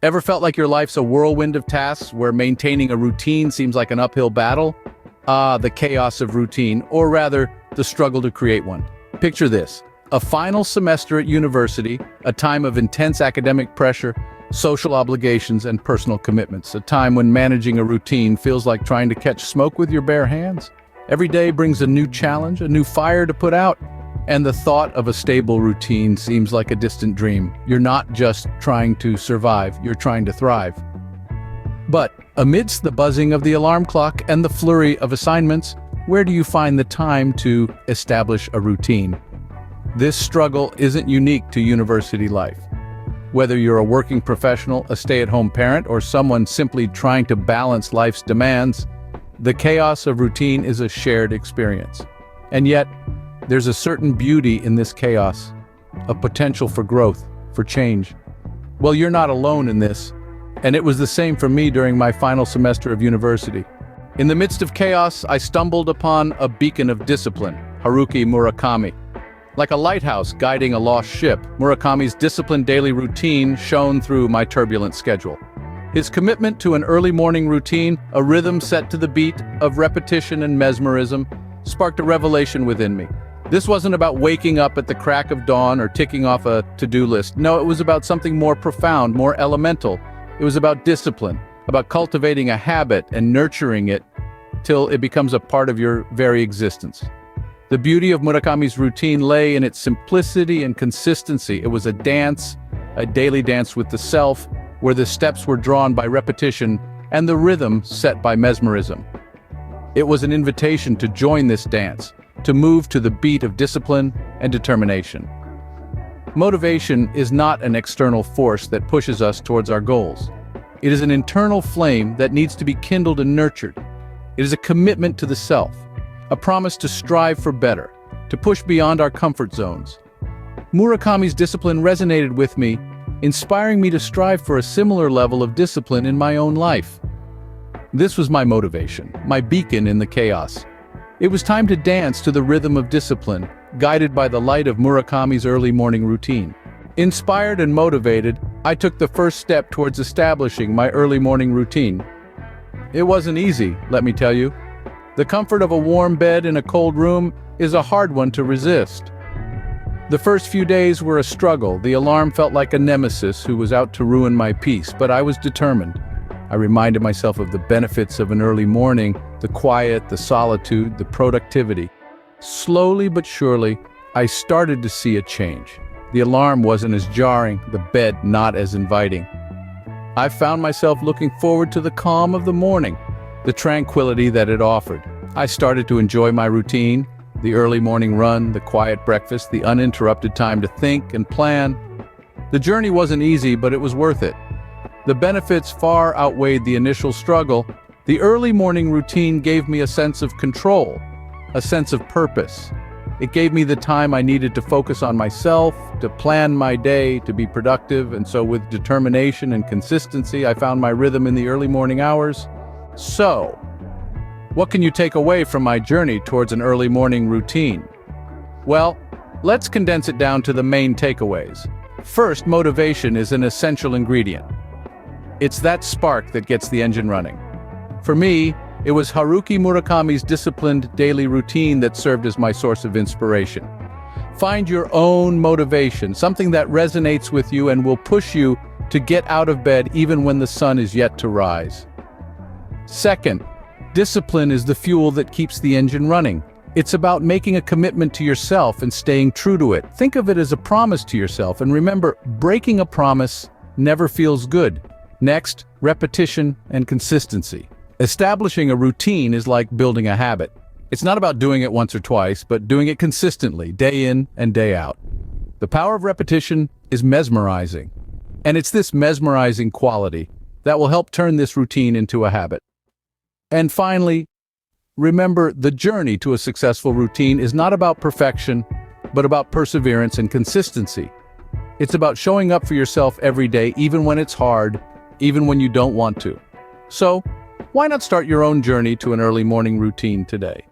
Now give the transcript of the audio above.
Ever felt like your life's a whirlwind of tasks where maintaining a routine seems like an uphill battle? Ah, the chaos of routine, or rather, the struggle to create one. Picture this: a final semester at university, a time of intense academic pressure, social obligations, and personal commitments, a time when managing a routine feels like trying to catch smoke with your bare hands. Every day brings a new challenge, a new fire to put out, and the thought of a stable routine seems like a distant dream. You're not just trying to survive, you're trying to thrive. But amidst the buzzing of the alarm clock and the flurry of assignments, where do you find the time to establish a routine? This struggle isn't unique to university life. Whether you're a working professional, a stay-at-home parent, or someone simply trying to balance life's demands, the chaos of routine is a shared experience. And yet, there's a certain beauty in this chaos, a potential for growth, for change. Well, you're not alone in this, and it was the same for me during my final semester of university. In the midst of chaos, I stumbled upon a beacon of discipline, Haruki Murakami. Like a lighthouse guiding a lost ship, Murakami's disciplined daily routine shone through my turbulent schedule. His commitment to an early morning routine, a rhythm set to the beat of repetition and mesmerism, sparked a revelation within me. This wasn't about waking up at the crack of dawn or ticking off a to-do list. No, it was about something more profound, more elemental. It was about discipline, about cultivating a habit and nurturing it till it becomes a part of your very existence. The beauty of Murakami's routine lay in its simplicity and consistency. It was a dance, a daily dance with the self, where the steps were drawn by repetition and the rhythm set by mesmerism. It was an invitation to join this dance, to move to the beat of discipline and determination. Motivation is not an external force that pushes us towards our goals. It is an internal flame that needs to be kindled and nurtured. It is a commitment to the self, a promise to strive for better, to push beyond our comfort zones. Murakami's discipline resonated with me, inspiring me to strive for a similar level of discipline in my own life. This was my motivation, my beacon in the chaos. It was time to dance to the rhythm of discipline, guided by the light of Murakami's early morning routine. Inspired and motivated, I took the first step towards establishing my early morning routine. It wasn't easy, let me tell you. The comfort of a warm bed in a cold room is a hard one to resist. The first few days were a struggle. The alarm felt like a nemesis who was out to ruin my peace, but I was determined. I reminded myself of the benefits of an early morning, the quiet, the solitude, the productivity. Slowly but surely, I started to see a change. The alarm wasn't as jarring, the bed not as inviting. I found myself looking forward to the calm of the morning, the tranquility that it offered. I started to enjoy my routine, the early morning run, the quiet breakfast, the uninterrupted time to think and plan. The journey wasn't easy, but it was worth it. The benefits far outweighed the initial struggle. The early morning routine gave me a sense of control, a sense of purpose. It gave me the time I needed to focus on myself, to plan my day, to be productive, and so with determination and consistency, I found my rhythm in the early morning hours. So, what can you take away from my journey towards an early morning routine? Well, let's condense it down to the main takeaways. First, motivation is an essential ingredient. It's that spark that gets the engine running. For me, it was Haruki Murakami's disciplined daily routine that served as my source of inspiration. Find your own motivation, something that resonates with you and will push you to get out of bed even when the sun is yet to rise. Second, discipline is the fuel that keeps the engine running. It's about making a commitment to yourself and staying true to it. Think of it as a promise to yourself, and remember, breaking a promise never feels good. Next, repetition and consistency. Establishing a routine is like building a habit. It's not about doing it once or twice, but doing it consistently, day in and day out. The power of repetition is mesmerizing, and it's this mesmerizing quality that will help turn this routine into a habit. And finally, remember, the journey to a successful routine is not about perfection, but about perseverance and consistency. It's about showing up for yourself every day, even when it's hard, even when you don't want to. So, why not start your own journey to an early morning routine today?